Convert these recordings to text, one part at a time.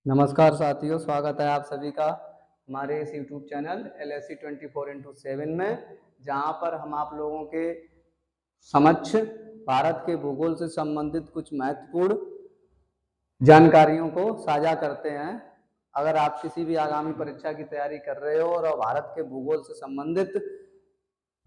नमस्कार साथियों, स्वागत है आप सभी का हमारे इस YouTube चैनल LSC 24x7 में, जहां पर हम आप लोगों के समक्ष भारत के भूगोल से संबंधित कुछ महत्वपूर्ण जानकारियों को साझा करते हैं। अगर आप किसी भी आगामी परीक्षा की तैयारी कर रहे हो और भारत के भूगोल से संबंधित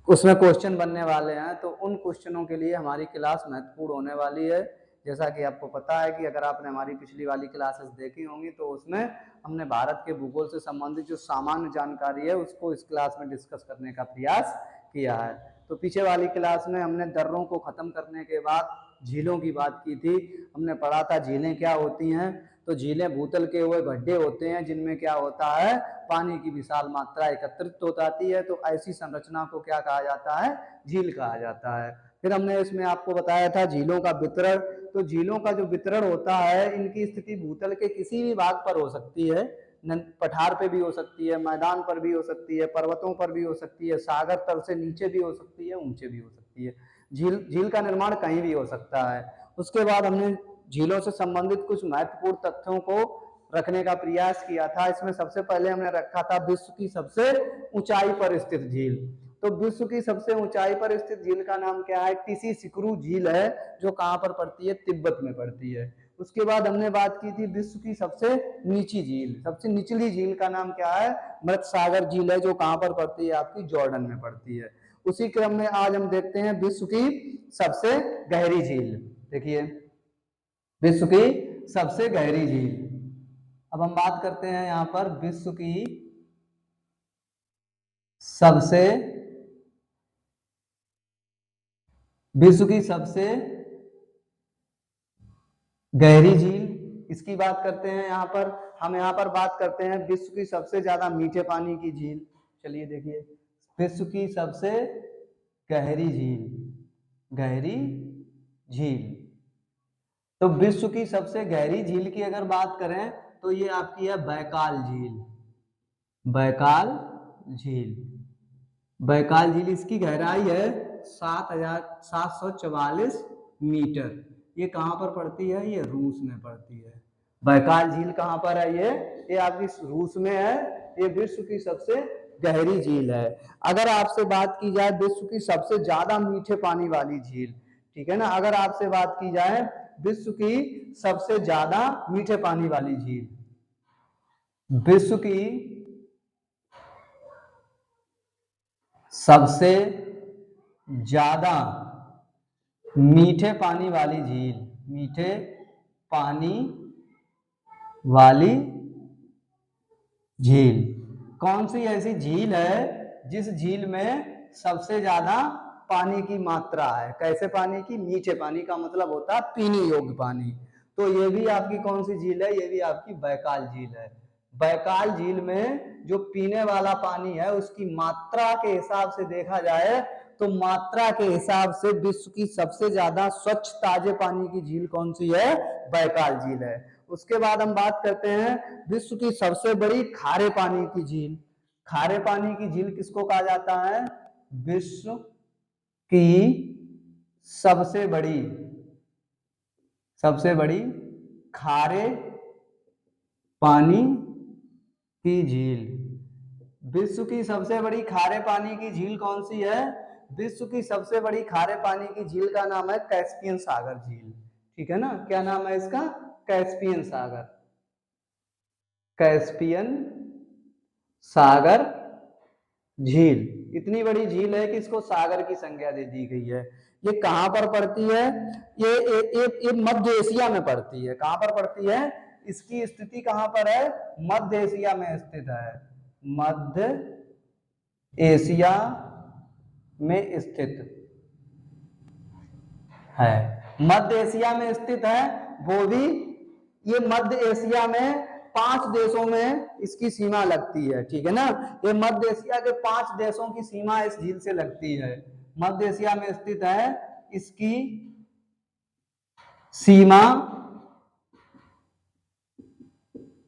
उसमें क्वेश्चन बनने वाले हैं, तो उन क्वेश्चनों के लिए हमारी क्लास महत्वपूर्ण होने वाली है। जैसा कि आपको पता है कि अगर आपने हमारी पिछली वाली क्लासेस देखी होंगी तो उसमें हमने भारत के भूगोल से संबंधित जो सामान्य जानकारी है उसको इस क्लास में डिस्कस करने का प्रयास किया है। तो पीछे वाली क्लास में हमने दर्रों को खत्म करने के बाद झीलों की बात की थी। हमने पढ़ा था झीलें क्या होती हैं। तो झीलें भूतल के हुए गड्ढे होते हैं जिनमें क्या होता है, पानी की विशाल मात्रा एकत्रित हो जाती है। तो ऐसी संरचना को क्या कहा जाता है, झील कहा जाता है। फिर हमने इसमें आपको बताया था झीलों का वितरण। तो झीलों का जो वितरण होता है, इनकी स्थिति भूतल के किसी भी भाग पर हो सकती है। पठार पे भी हो सकती है, मैदान पर भी हो सकती है, पर्वतों पर भी हो सकती है, सागर तल से नीचे भी हो सकती है, ऊंचे भी हो सकती है। झील का निर्माण कहीं भी हो सकता है। उसके बाद हमने झीलों से संबंधित कुछ महत्वपूर्ण तथ्यों को रखने का प्रयास किया था। इसमें सबसे पहले हमने रखा था विश्व की सबसे ऊंचाई पर स्थित झील। तो विश्व की सबसे ऊंचाई पर स्थित झील का नाम क्या है, टीसीसिक्रू झील है, जो कहां पर पड़ती है, तिब्बत में पड़ती है। उसके बाद हमने बात की थी विश्व की सबसे नीची झील, सबसे निचली झील का नाम क्या है, मृत सागर झील है, जो कहां पर पड़ती है, आपकी जॉर्डन में पड़ती है। उसी क्रम में आज हम देखते हैं विश्व की सबसे गहरी झील। देखिए, विश्व की सबसे गहरी झील। अब हम बात करते हैं यहां पर विश्व की सबसे गहरी झील, इसकी बात करते हैं। यहां पर हम बात करते हैं विश्व की सबसे ज्यादा मीठे पानी की झील। चलिए देखिए, विश्व की सबसे गहरी झील। तो विश्व की सबसे गहरी झील की अगर बात करें तो ये आपकी है बैकाल झील। बैकाल झील, इसकी गहराई है 7,744 मीटर। ये कहां पर पड़ती है, ये रूस में पड़ती है। बैकाल झील कहां पर है, ये आपकी रूस में है। ये विश्व की सबसे गहरी झील है। अगर आपसे बात की जाए विश्व की सबसे ज्यादा मीठे पानी वाली झील, ठीक है ना, अगर आपसे बात की जाए विश्व की सबसे ज्यादा मीठे पानी वाली झील, विश्व की सबसे ज्यादा मीठे पानी वाली झील कौन सी ऐसी झील है जिस झील में सबसे ज्यादा पानी की मात्रा है। कैसे पानी की, मीठे पानी का मतलब होता है पीने योग्य पानी। तो ये भी आपकी कौन सी झील है, ये भी आपकी बैकाल झील है। बैकाल झील में जो पीने वाला पानी है उसकी मात्रा के हिसाब से देखा जाए तो मात्रा के हिसाब से विश्व की सबसे ज्यादा स्वच्छ ताजे पानी की झील कौन सी है, बैकाल झील है। उसके बाद हम बात करते हैं विश्व की सबसे बड़ी खारे पानी की झील। खारे पानी की झील किसको कहा जाता है, विश्व की सबसे बड़ी खारे पानी की झील। विश्व की सबसे बड़ी खारे पानी की झील कौन सी है, विश्व की सबसे बड़ी खारे पानी की झील का नाम है कैस्पियन सागर झील। ठीक है ना, क्या नाम है इसका, कैस्पियन सागर झील। इतनी बड़ी झील है कि इसको सागर की संज्ञा दे दी गई है। ये कहां पर पड़ती है, ये मध्य एशिया में पड़ती है। कहां पर पड़ती है, इसकी स्थिति कहां पर है, मध्य एशिया में स्थित है। मध्य एशिया में स्थित है, मध्य एशिया में स्थित है। वो भी ये मध्य एशिया में 5 देशों में इसकी सीमा लगती है। ठीक है ना, ये मध्य एशिया के 5 देशों की सीमा इस झील से लगती है। मध्य एशिया में स्थित है, इसकी सीमा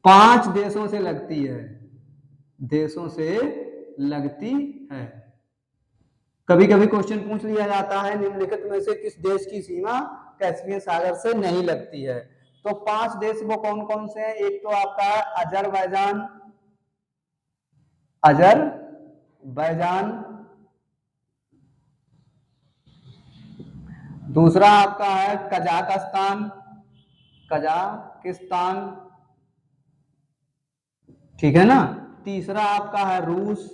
5 देशों से लगती है। कभी कभी क्वेश्चन पूछ लिया जाता है निम्नलिखित में से किस देश की सीमा कैस्पियन सागर से नहीं लगती है। तो 5 देश वो कौन कौन से हैं? एक तो आपका है अजरबैजान, अजरबैजान, दूसरा आपका है कजाकिस्तान, कजाकिस्तान, ठीक है ना, तीसरा आपका है रूस,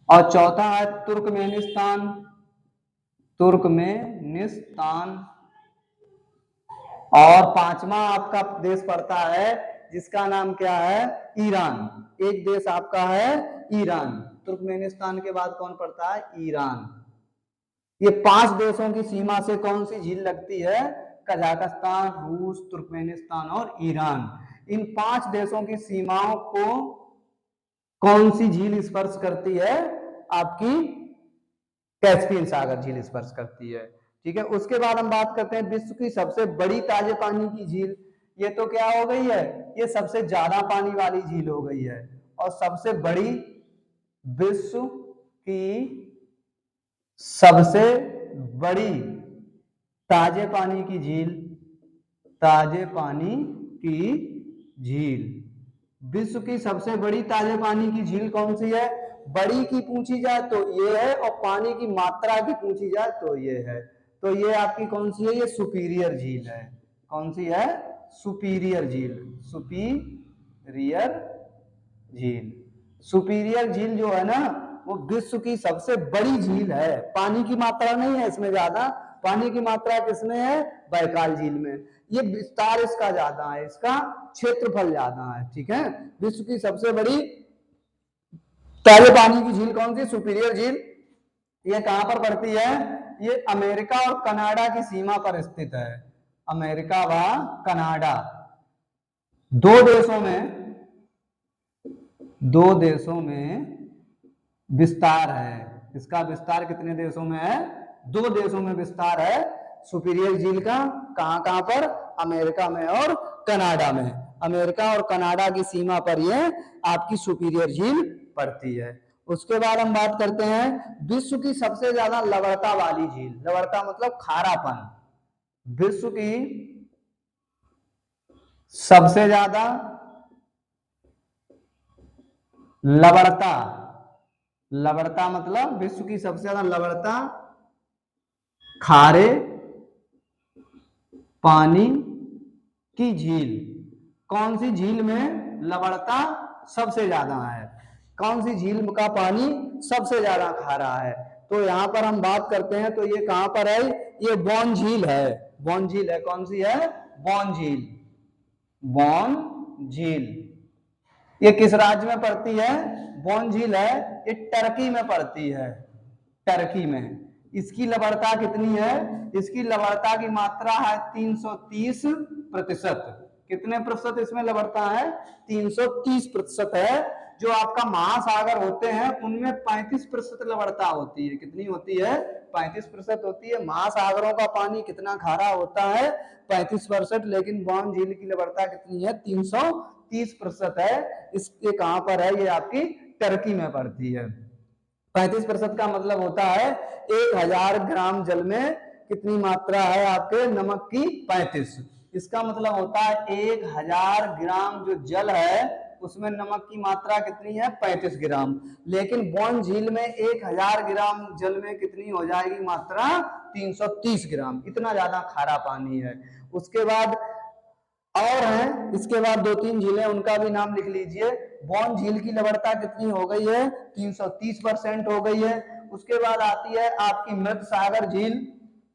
और चौथा है तुर्कमेनिस्तान, तुर्कमेनिस्तान, और पांचवा आपका देश पड़ता है जिसका नाम क्या है? ईरान। एक देश आपका है ईरान। तुर्कमेनिस्तान के बाद कौन पड़ता है? ईरान। ये 5 देशों की सीमा से कौन सी झील लगती है? कजाकिस्तान, रूस, तुर्कमेनिस्तान और ईरान। इन 5 देशों की सीमाओं को कौन सी झील स्पर्श करती है? आपकी कैस्पियन सागर झील स्पर्श करती है, ठीक है। उसके बाद हम बात करते हैं विश्व की सबसे बड़ी ताजे पानी की झील। ये तो क्या हो गई है? ये सबसे ज्यादा पानी वाली झील हो गई है। और सबसे बड़ी, विश्व की सबसे बड़ी ताजे पानी की झील, ताजे पानी की झील, विश्व की सबसे बड़ी ताजे पानी की झील कौन सी है? बड़ी की पूछी जाए तो ये है, और पानी की मात्रा की पूछी जाए तो ये है। तो ये आपकी कौन सी है? ये सुपीरियर झील है। कौन सी है? सुपीरियर झील, सुपीरियर झील। सुपीरियर झील जो है ना, वो विश्व की सबसे बड़ी झील है। पानी की मात्रा नहीं है इसमें ज्यादा, पानी की मात्रा किसमें है? बैकाल झील में। ये विस्तार इसका ज्यादा है, इसका क्षेत्रफल ज्यादा है, ठीक है। विश्व की सबसे बड़ी ताजे पानी की झील कौन सी? सुपीरियर झील। ये कहां पर पड़ती है? ये अमेरिका और कनाडा की सीमा पर स्थित है। अमेरिका व कनाडा दो देशों में विस्तार है। इसका विस्तार कितने देशों में है? 2 देशों में विस्तार है सुपीरियर झील का। कहां पर? अमेरिका में और कनाडा में। अमेरिका और कनाडा की सीमा पर ये आपकी सुपीरियर झील पड़ती है। उसके बाद हम बात करते हैं विश्व की सबसे ज्यादा लवणता वाली झील। लवणता मतलब खारापन। विश्व की सबसे ज्यादा लवणता, लवणता मतलब विश्व की सबसे ज्यादा लवणता खारे पानी की झील। कौन सी झील में लवणता सबसे ज्यादा है? कौन सी झील का पानी सबसे ज्यादा खारा है? तो यहां पर हम बात करते हैं तो ये कहां पर है? ये बॉन झील है। बॉन झील है। कौन सी है? बॉन झील। बॉन झील ये किस राज्य में पड़ती है? बॉन झील है ये टर्की में पड़ती है। टर्की में। इसकी लवणता कितनी है? इसकी लवणता की मात्रा है 330%। कितने प्रतिशत इसमें लवणता है? 330% है। जो आपका महासागर होते हैं उनमें 35% लवणता होती है। कितनी होती है? 35% होती है। महासागरों का पानी कितना खारा होता है? 35%। लेकिन बॉन झील की लवणता कितनी है? 330% है। इसके कहां पर है? ये आपकी टर्की में पड़ती है। 35% का मतलब होता है 1000 ग्राम जल में कितनी मात्रा है आपके नमक की? 35। इसका मतलब होता है 1000 ग्राम जो जल है उसमें नमक की मात्रा कितनी है? 35 ग्राम। लेकिन बॉन झील में 1000 ग्राम जल में कितनी हो जाएगी मात्रा? 330 ग्राम। इतना ज्यादा खारा पानी है। उसके बाद और हैं, इसके बाद 2-3 झीलें, उनका भी नाम लिख लीजिए। बॉन झील की लवणता कितनी हो गई है? 330% हो गई है। उसके बाद आती है आपकी मृत सागर झील।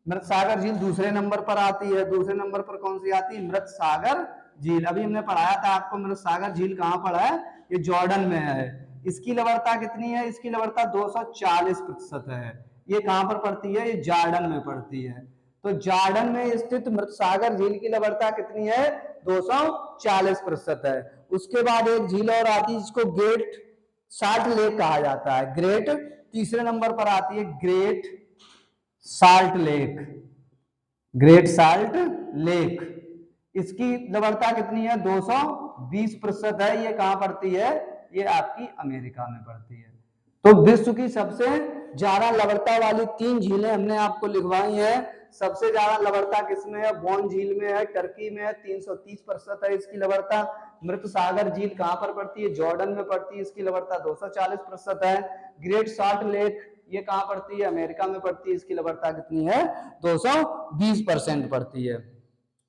मृत सागर झील दूसरे नंबर पर आती है। दूसरे नंबर पर कौन सी आती है? मृत सागर झील। अभी हमने पढ़ाया था आपको मृत सागर झील कहां पर है? ये जॉर्डन में है। इसकी लवणता कितनी है? इसकी लवणता 240% है। ये कहां पर पड़ती है? ये जॉर्डन में पड़ती है। तो जॉर्डन में स्थित मृत सागर झील की लवणता कितनी है? 240% है। उसके बाद एक झील और आती है जिसको ग्रेट साल्ट लेक कहा जाता है। ग्रेट तीसरे नंबर पर आती है great salt lake. Great salt lake इसकी लवणता कितनी है? 220% है। ये कहां पड़ती है? ये आपकी अमेरिका में पड़ती है। तो विश्व की सबसे ज्यादा लवणता वाली 3 झीलें हमने आपको लिखवाई हैं। सबसे ज्यादा लवणता किसमें है? बोन झील में है, टर्की में है, 330% है इसकी लवणता। मृत सागर झील कहां पर पड़ती है? जॉर्डन में पड़ती है, इसकी लवणता 240% है। ग्रेट सॉल्ट लेक ये कहां पड़ती है? अमेरिका में पड़ती है, इसकी लवणता कितनी है? 220% पड़ती है।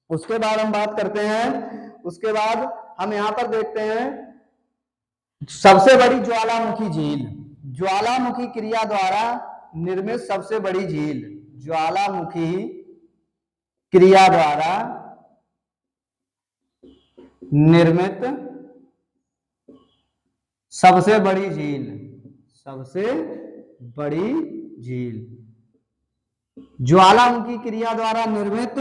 उसके बाद हम बात करते हैं, उसके बाद हम यहां पर देखते हैं सबसे बड़ी ज्वालामुखी झील, ज्वालामुखी क्रिया द्वारा निर्मित सबसे बड़ी झील, ज्वालामुखी क्रिया द्वारा निर्मित सबसे बड़ी झील, सबसे बड़ी झील, ज्वालामुखी क्रिया द्वारा निर्मित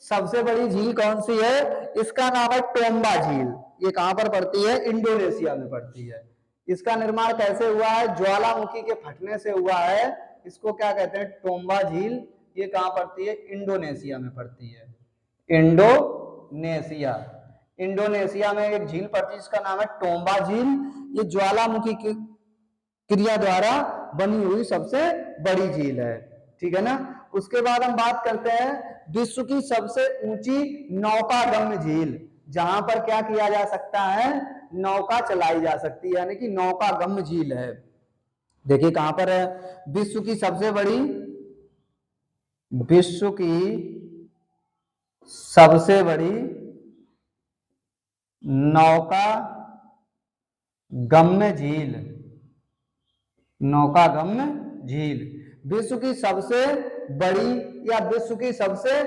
सबसे बड़ी झील कौन सी है? इसका नाम है टोम्बा झील। ये कहां पर पड़ती है? इंडोनेशिया में पड़ती है। इसका निर्माण कैसे हुआ है? ज्वालामुखी के फटने से हुआ है। इसको क्या कहते हैं? टोम्बा झील। ये कहां पड़ती है? इंडोनेशिया में पड़ती है। इंडोनेशिया, इंडोनेशिया में एक झील पड़ती है जिसका नाम है टोम्बा झील। ये ज्वालामुखी की क्रिया द्वारा बनी हुई सबसे बड़ी झील है, ठीक है ना। उसके बाद हम बात करते हैं विश्व की सबसे ऊंची नौकागम्य झील, जहां पर क्या किया जा सकता है? नौका चलाई जा सकती है, यानी कि नौकागम्य झील है। देखिए कहां पर है? विश्व की सबसे बड़ी, विश्व की सबसे बड़ी नौकागम्य झील, नौकागम्य झील विश्व की सबसे बड़ी या विश्व की सबसे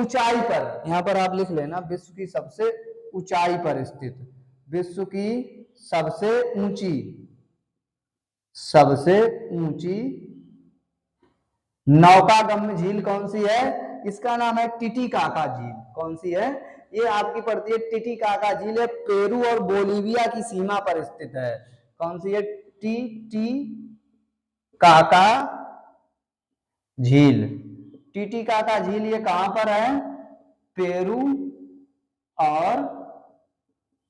ऊंचाई पर, यहां पर आप लिख लेना, विश्व की सबसे ऊंचाई पर स्थित, विश्व की सबसे ऊंची, सबसे ऊंची नौकागम्य झील कौन सी है? इसका नाम है टिटिकाका झील। कौन सी है? ये आपकी पड़ती है टिटिकाका झील, है पेरू और बोलीविया की सीमा पर स्थित है। कौन सी है? टिटिकाका झील। टिटिकाका झील ये कहां पर है? पेरू और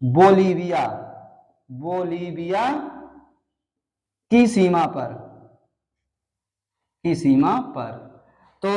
बोलीविया, बोलीविया की सीमा पर, की सीमा पर। तो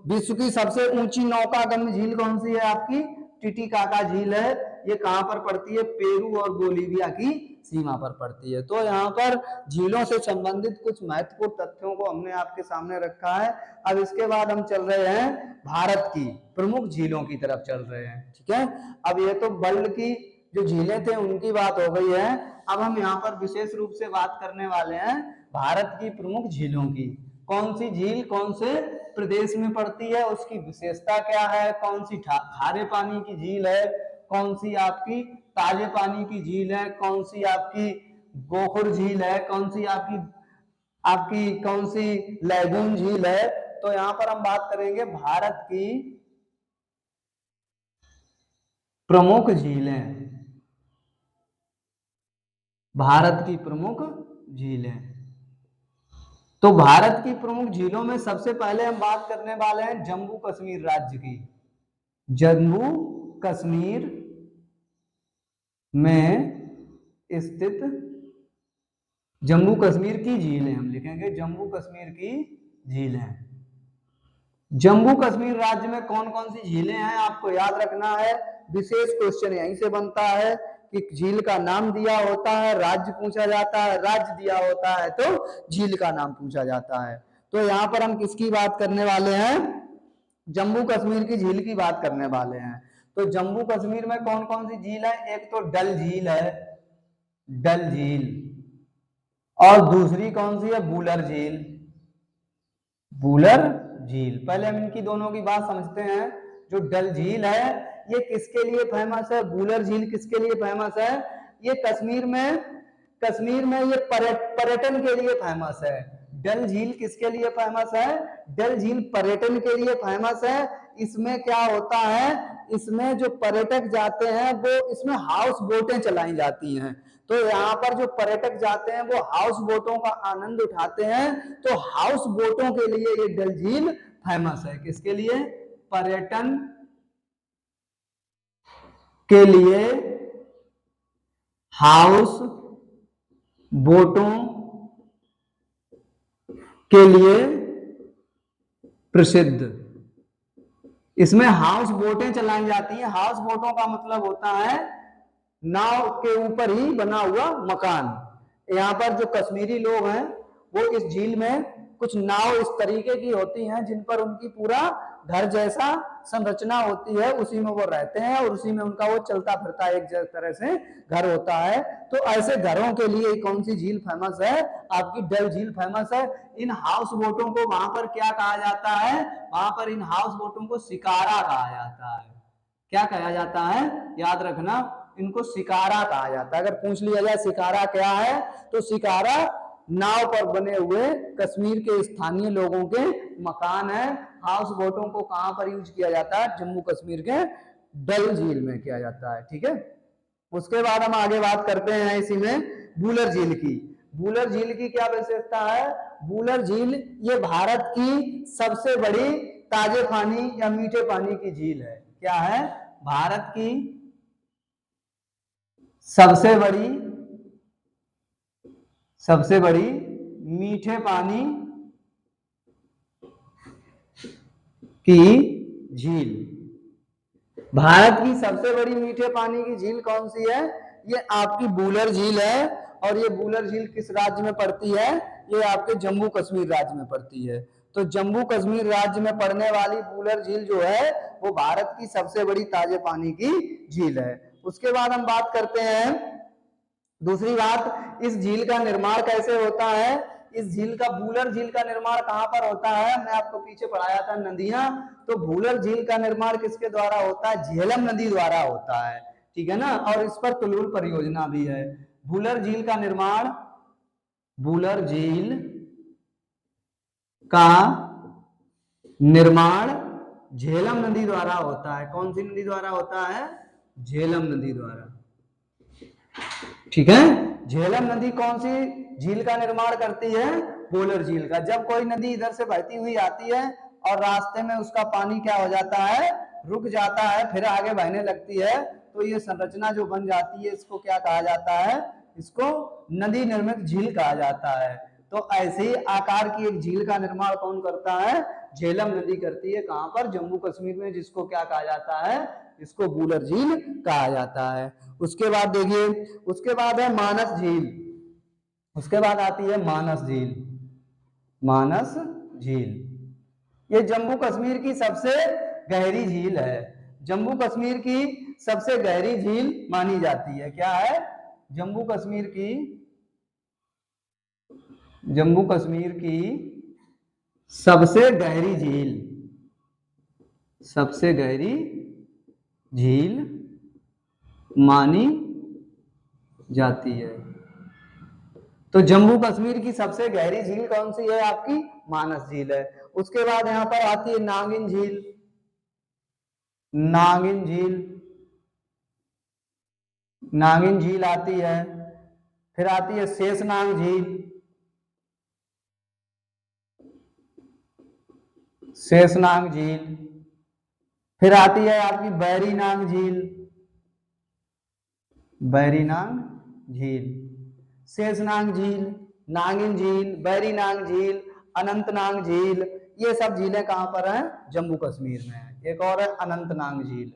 विश्व की सबसे ऊंची नौकागम्य झील कौन सी है आपकी? टिटिकाका झील है। ये कहां पर पड़ती है? पेरू और बोलीविया की सीमा पर पड़ती है। तो यहाँ पर झीलों से संबंधित कुछ महत्वपूर्ण तथ्यों को हमने आपके सामने रखा है। अब इसके बाद हम चल रहे हैं भारत की प्रमुख झीलों की तरफ चल रहे हैं, ठीक है। अब ये तो वर्ल्ड की जो झीलें थे उनकी बात हो गई है। अब हम यहाँ पर विशेष रूप से बात करने वाले हैं भारत की प्रमुख झीलों की। कौन सी झील कौन से प्रदेश में पड़ती है, उसकी विशेषता क्या है, कौन सी खारे पानी की झील है, कौन सी आपकी ताजे पानी की झील है, कौन सी आपकी गोखुर झील है, कौन सी आपकी आपकी कौन सी लैगून झील है। तो यहां पर हम बात करेंगे भारत की प्रमुख झीलें, भारत की प्रमुख झीलें। तो भारत की प्रमुख झीलों में सबसे पहले हम बात करने वाले हैं जम्मू कश्मीर राज्य की। जम्मू कश्मीर में स्थित जम्मू कश्मीर की झीलें, हम लिखेंगे जम्मू कश्मीर की झीलें। जम्मू कश्मीर राज्य में कौन कौन सी झीलें हैं आपको याद रखना है। विशेष क्वेश्चन यहीं से बनता है कि झील का नाम दिया होता है, राज्य पूछा जाता है, राज्य दिया होता है तो झील का नाम पूछा जाता है। तो यहाँ पर हम किसकी बात करने वाले हैं? जम्मू कश्मीर की झील की बात करने वाले हैं। तो जम्मू कश्मीर में कौन कौन सी झील है? एक तो डल झील है, डल झील, और दूसरी कौन सी है? बूलर झील, बूलर झील। पहले हम इनकी दोनों की बात समझते हैं। जो डल झील है ये किसके लिए फेमस है? बूलर झील किसके लिए फेमस है? ये कश्मीर में ये पर्यटन के लिए फेमस है। डल झील किसके लिए फेमस है? डल झील पर्यटन के लिए फेमस है। इसमें क्या होता है? इसमें जो पर्यटक जाते हैं वो इसमें हाउस बोटें चलाई जाती हैं। तो यहाँ पर जो पर्यटक जाते हैं वो हाउस बोटों का आनंद उठाते हैं। तो हाउस बोटों के लिए ये डल झील फेमस है। किसके लिए? पर्यटन के लिए हाउस बोटों के लिए प्रसिद्ध, इसमें हाउस बोटें चलाई जाती हैं। हाउस बोटों का मतलब होता है नाव के ऊपर ही बना हुआ मकान। यहाँ पर जो कश्मीरी लोग हैं वो इस झील में कुछ नाव इस तरीके की होती हैं जिन पर उनकी पूरा घर जैसा संरचना होती है, उसी में वो रहते हैं और उसी में उनका वो चलता फिरता एक तरह से घर होता है। तो ऐसे घरों के लिए कौन सी झील फेमस है? आपकी डल झील फेमस है। इन हाउस बोटों को वहां पर क्या कहा जाता है? वहां पर इन हाउस बोटों को शिकारा कहा जाता है। क्या कहा जाता है? याद रखना, इनको शिकारा कहा जाता है। अगर पूछ लिया जाए शिकारा क्या है, तो शिकारा नाव पर बने हुए कश्मीर के स्थानीय लोगों के मकान है। हाउस बोटों को कहां पर यूज किया जाता है? जम्मू कश्मीर के डल झील में किया जाता है। ठीक है, उसके बाद हम आगे बात करते हैं इसी में बूलर झील की। बूलर झील की क्या विशेषता है? बूलर झील ये भारत की सबसे बड़ी ताजे पानी या मीठे पानी की झील है। क्या है? भारत की सबसे बड़ी मीठे पानी की झील। भारत की सबसे बड़ी मीठे पानी की झील कौन सी है? ये आपकी बूलर झील है। और ये बूलर झील किस राज्य में पड़ती है? ये आपके जम्मू कश्मीर राज्य में पड़ती है। तो जम्मू कश्मीर राज्य में पड़ने वाली बूलर झील जो है वो भारत की सबसे बड़ी ताजे पानी की झील है। उसके बाद हम बात करते हैं दूसरी बात, इस झील का निर्माण कैसे होता है? इस झील का, बूलर झील का निर्माण कहां पर होता है? मैं आपको पीछे पढ़ाया था नदियां। तो बूलर झील का निर्माण किसके द्वारा होता है? झेलम नदी द्वारा होता है। ठीक है ना, और इस पर तुलुल परियोजना भी है। बूलर झील का निर्माण, बूलर झील का निर्माण झेलम नदी द्वारा होता है। कौन सी नदी द्वारा होता है? झेलम नदी द्वारा। ठीक है, झेलम नदी कौन सी झील का निर्माण करती है? बूलर झील का। जब कोई नदी इधर से बहती हुई आती है और रास्ते में उसका पानी क्या हो जाता है? रुक जाता है, फिर आगे बहने लगती है, तो ये संरचना जो बन जाती है इसको क्या कहा जाता है? इसको नदी निर्मित झील कहा जाता है। तो ऐसे ही आकार की एक झील का निर्माण कौन करता है? झेलम नदी करती है। कहां पर? जम्मू कश्मीर में, जिसको क्या कहा जाता है? इसको बूलर झील कहा जाता है। उसके बाद देखिए, उसके बाद है मानस झील। उसके बाद आती है मानस झील। मानस झील ये जम्मू कश्मीर की सबसे गहरी झील है। जम्मू कश्मीर की सबसे गहरी झील मानी जाती है। क्या है? जम्मू कश्मीर की सबसे गहरी झील, सबसे गहरी झील मानी जाती है। तो जम्मू कश्मीर की सबसे गहरी झील कौन सी है? आपकी मानस झील है। उसके बाद यहां पर आती है नागिन झील। नागिन झील, नागिन झील आती है। फिर आती है शेषनाग झील। शेषनाग झील। फिर आती है आपकी बैरीनाग झील। बैरीनाग झील, शेषनाग झील, नागिन झील, बैरीनाग झील, अनंतनाग झील, ये सब झीलें कहां पर हैं? जम्मू कश्मीर में है। एक और है अनंतनाग झील।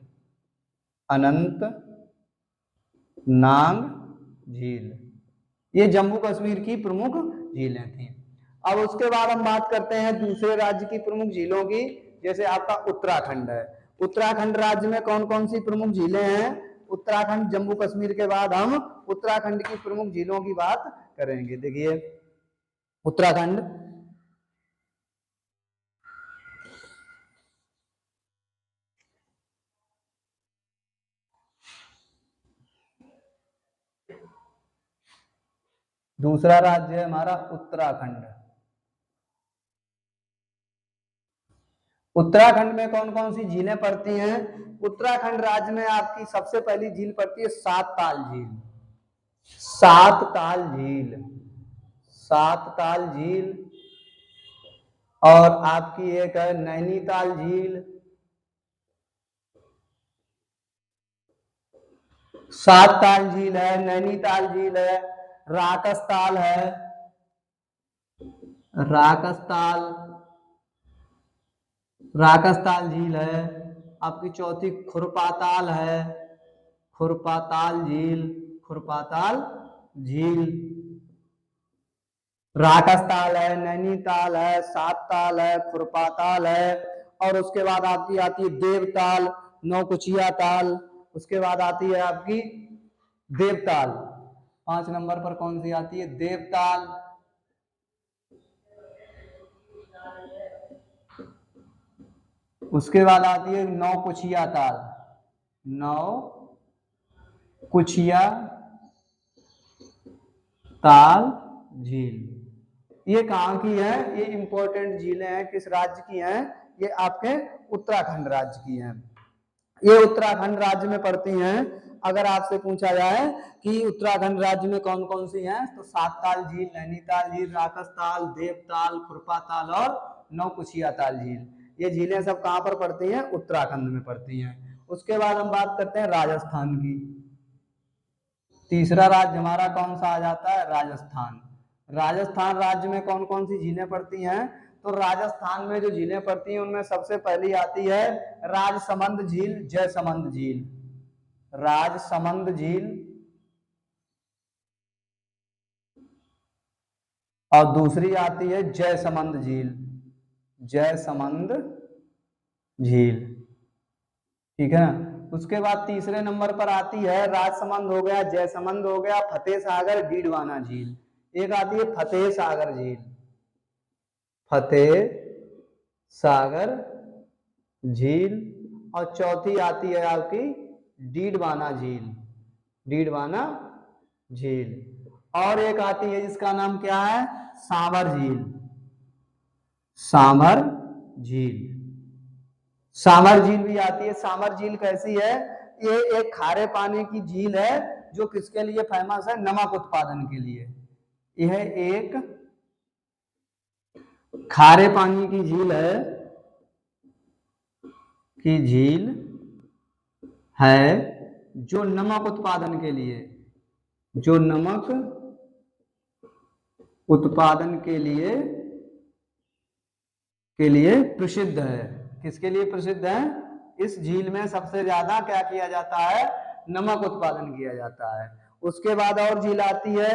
अनंतनाग झील, ये जम्मू कश्मीर की प्रमुख झीलें थी। अब उसके बाद हम बात करते हैं दूसरे राज्य की प्रमुख झीलों की। जैसे आपका उत्तराखंड है। उत्तराखंड राज्य में कौन कौन सी प्रमुख झीलें हैं? उत्तराखंड, जम्मू कश्मीर के बाद हम उत्तराखंड की प्रमुख झीलों की बात करेंगे। देखिए उत्तराखंड, दूसरा राज्य है हमारा उत्तराखंड। उत्तराखंड में कौन कौन सी झीलें पड़ती हैं? उत्तराखंड राज्य में आपकी सबसे पहली झील पड़ती है सात ताल झील। सात ताल झील, सात ताल झील। और आपकी एक है नैनीताल झील। सात ताल झील है, नैनीताल झील है, राकसताल है, राकसताल, राकसताल झील है। आपकी चौथी खुरपाताल है, खुरपाताल झील, खुरपाताल झील। राकसताल है, नैनीताल है, सातताल है, खुरपाताल है। और उसके बाद आपकी आती है देवताल, नौकुचिया ताल। उसके बाद आती है आपकी देवताल। 5 नंबर पर कौन सी आती है? देवताल। उसके बाद आती है नौकुचिया ताल, नौकुचिया ताल झील। ये कहाँ की है? ये इंपॉर्टेंट झीलें हैं, किस राज्य की हैं? ये आपके उत्तराखंड राज्य की हैं। ये उत्तराखंड राज्य में पड़ती हैं। अगर आपसे पूछा जाए कि उत्तराखंड राज्य में कौन कौन सी हैं, तो सातताल झील, नैनीताल झील, राकसताल, देवताल, खुरपाताल और नौकुचिया ताल झील। ये झीलें सब कहाँ पर पड़ती हैं? उत्तराखंड में पड़ती हैं। उसके बाद हम बात करते हैं राजस्थान की। तीसरा राज्य हमारा कौन सा आ जाता है? राजस्थान। राजस्थान राज्य में कौन कौन सी झीलें पड़ती हैं? तो राजस्थान में जो झीलें पड़ती हैं उनमें सबसे पहली आती है राजसमंद झील, जयसमंद झील। राजसमंद झील और दूसरी आती है जयसमंद झील, जयसमंद झील। ठीक है ना। उसके बाद तीसरे नंबर पर आती है राजसमंद हो गया, जयसमंद हो गया, फतेह सागर, डीडवाना झील। एक आती है फतेह सागर झील, फतेह सागर झील। और चौथी आती है आपकी डीडवाना झील, डीडवाना झील। और एक आती है जिसका नाम क्या है? सांभर झील, सांभर झील। सांभर झील भी आती है। सांभर झील कैसी है? ये एक खारे पानी की झील है जो किसके लिए फेमस है? नमक उत्पादन के लिए। यह एक खारे पानी की झील है, की झील है जो नमक उत्पादन के लिए, जो नमक उत्पादन के लिए प्रसिद्ध है। किसके लिए प्रसिद्ध है? इस झील में सबसे ज्यादा क्या किया जाता है? नमक उत्पादन किया जाता है। उसके बाद और झील आती है,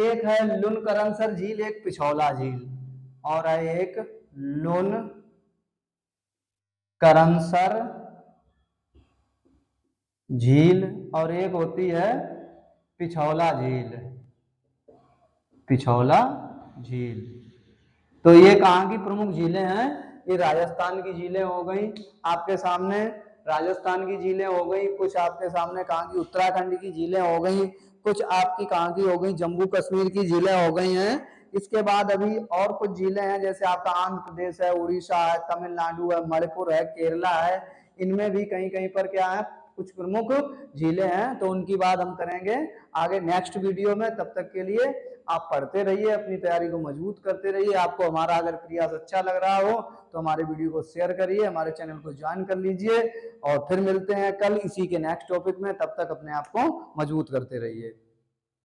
एक है लुनकरनसर झील, एक पिछौला झील, और है एक लुनकरनसर झील, और एक होती है पिछौला झील, पिछौला झील। तो ये कहाँ की प्रमुख झीलें हैं? ये राजस्थान की झीलें हो गई आपके सामने, राजस्थान की झीलें हो गई। कुछ आपके सामने कहाँ की? उत्तराखंड की झीलें हो गई। कुछ आपकी कहाँ की हो गई? जम्मू कश्मीर की झीलें हो गई हैं। इसके बाद अभी और कुछ झीलें हैं, जैसे आपका आंध्र प्रदेश है, उड़ीसा है, तमिलनाडु है, मणिपुर है, केरला है। इनमें भी कहीं कहीं पर क्या है? कुछ प्रमुख झीलें हैं। तो उनकी बात हम करेंगे आगे नेक्स्ट वीडियो में। तब तक के लिए आप पढ़ते रहिए, अपनी तैयारी को मजबूत करते रहिए। आपको हमारा अगर प्रयास अच्छा लग रहा हो तो हमारे वीडियो को शेयर करिए, हमारे चैनल को ज्वाइन कर लीजिए, और फिर मिलते हैं कल इसी के नेक्स्ट टॉपिक में। तब तक अपने आप को मजबूत करते रहिए।